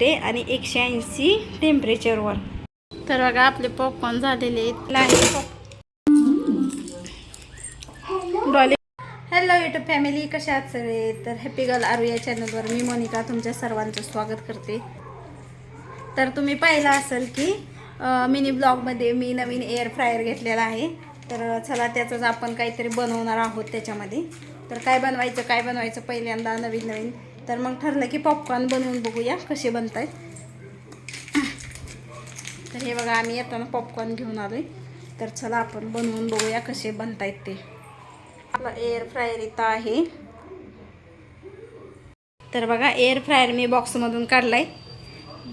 मिनिटे आणि 180 टेम्परेचरवर. तर बघा आपले पॉपकॉर्न झालेले आहेत. डॉली हॅलो यूट्यूब फॅमिली, कशा आहात सगळे? तर हॅपी गर्ल आरू या चॅनलवर मी मोनिका तुमच्या सर्वांचं स्वागत करते. तर तुम्ही पाहिलं असेल की मिनी ब्लॉगमध्ये मी नवीन एअर फ्रायर घेतलेला आहे. तर चला त्याचंच आपण काहीतरी बनवणार आहोत त्याच्यामध्ये. तर काय बनवायचं पहिल्यांदा नवीन. तर मग ठरलं की पॉपकॉर्न बनवून बघूया कसे बनत आहेत. तर हे बघा आम्ही येताना पॉपकॉर्न घेऊन आलोय. तर चला आपण बनवून बघूया कसे बनत आहेत ते. आपला एअर फ्रायर इथं आहे. तर बघा एअर फ्रायर मी बॉक्समधून काढलाय.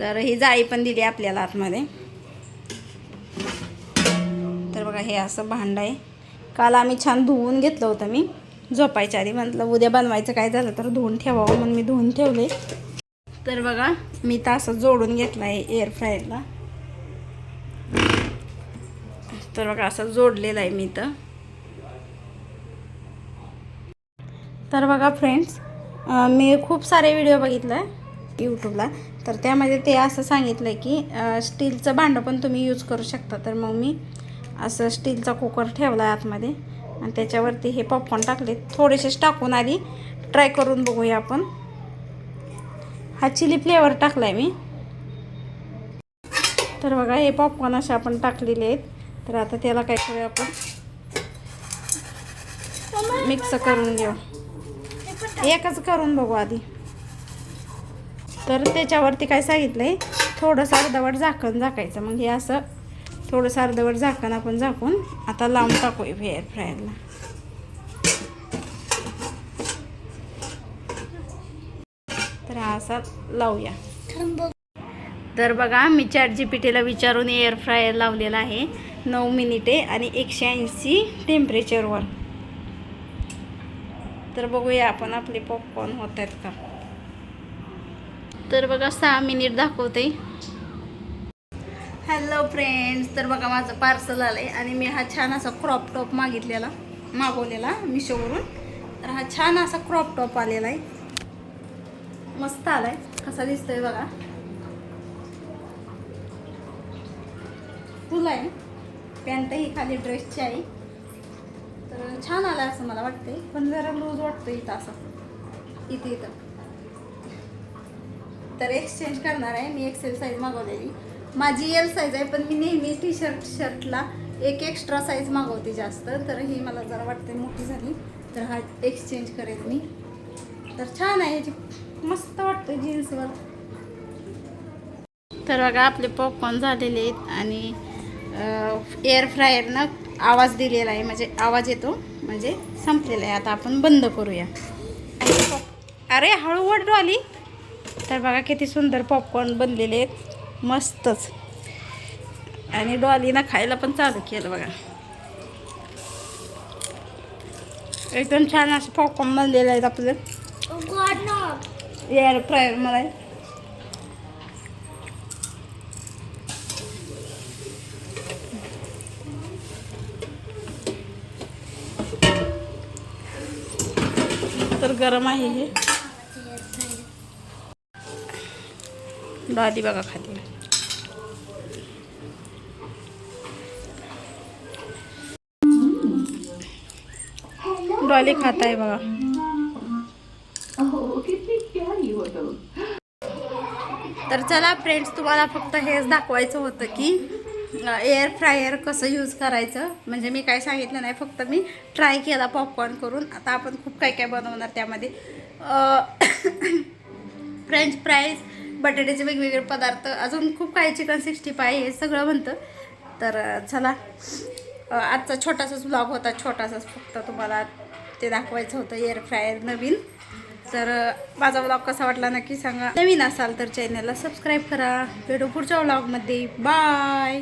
तर ही जाळी पण दिली आपल्याला आतमध्ये. तर बघा हे असं भांडं आहे. काल आम्ही छान धुवून घेतलं होतं मी झोपायच्या आधी. म्हटलं उद्या बनवायचं काय झालं तर धुवून ठेवावं म्हणून मी धुवून ठेवले. तर बघा मी तर असं जोडून घेतलं आहे एअर फ्रायरला. तर बघा असं जोडलेलं आहे मी इथं. तर बघा फ्रेंड्स, मी खूप सारे व्हिडिओ बघितले यूट्यूबला. तर त्यामध्ये ते असं सांगितलं की स्टीलचं भांडं पण तुम्ही यूज करू शकता. तर मग मी असं स्टीलचा कुकर ठेवला आहे आतमध्ये आणि त्याच्यावरती हे पॉपकॉर्न टाकले. थोडेसेच टाकून आधी ट्राय करून बघूया आपण. हा चिली फ्लेवर टाकला आहे मी. तर बघा हे पॉपकॉर्न असे आपण टाकलेले आहेत. तर आता त्याला काय करूया आपण मिक्स करून घेऊ. एकच करून बघू आधी. तर त्याच्यावरती काय सांगितलं आहे थोडंसं अर्धवट झाकण झाकायचं. मग हे असं थोडंसं अर्धवट झाकण आपण झाकून आता लावून टाकूया एअर फ्रायरला. तर हा असा लावूया. तर बघा मी ChatGPTला विचारून एअर फ्रायर लावलेला आहे 9 मिनिटे आणि 180 टेम्परेचरवर. तर बघूया आपण आपले पॉपकॉर्न होत आहेत का. तर बघा 6 मिनिट दाखवते. हॅलो फ्रेंड्स, तर बघा माझं पार्सल आलं आहे आणि मी हा छान असा क्रॉप टॉप मागवलेला मिशोवरून. तर हा छान असा क्रॉप टॉप आलेला आहे. मस्त आला आहे. कसा दिसतोय बघा. तुला आहे पॅन्ट ही खाली ड्रेसची आहे. तर छान आला असं मला वाटतंय, पण जरा लूज वाटतं इथं असं इथं. तर एक्सचेंज करणार आहे. मी एक्सेल साईज मागवलेली. माझी एल साईज आहे, पण मी नेहमी शर्टला एक एक्स्ट्रा साईज मागवते जास्त. तर ही मला जरा वाटते मोठी झाली. तर हा एक्सचेंज करेल मी. तर छान आहे, ह्याची मस्त वाटतं जीन्सवर. तर बघा आपले पॉपकॉर्न झालेले आहेत आणि एअर फ्रायरनं आवाज दिलेला आहे, म्हणजे आवाज येतो म्हणजे संपलेला आहे. आता आपण बंद करूया. अरे हळूहळू डॉली. तर बघा किती सुंदर पॉपकॉर्न बनलेले आहेत, मस्तच. आणि डॉलीनं खायला पण चालू केलं बघा. एकदम छान असं पॉपकॉर्न बनलेलं आहेत आपलं एअर फ्रायर मला. तर गरम आहे हे. डॉली बघा खाते. डॉली खात आहे बघा. तर चला फ्रेंड्स, तुम्हाला फक्त हेच दाखवायचं होतं की एअर फ्रायर कसं यूज करायचं. म्हणजे मी काय सांगितलं नाही, फक्त मी ट्राय केला पॉपकॉर्न करून. आता आपण खूप काय बनवणार त्यामध्ये. फ्रेंच फ्राईज, बटाट्याचे वेगवेगळे पदार्थ, अजून खूप काही, चिकन 65 हे सगळं बनतं. तर चला आजचा छोटासाच व्लॉग होता. छोटासाच फक्त तुम्हाला ते दाखवायचं होतं एअर फ्रायर नवीन. तर माझा व्लॉग कसा वाटला नक्की सांगा. नवीन असाल तर चॅनलला सबस्क्राईब करा. भेटू पुढच्या व्लॉगमध्ये. बाय.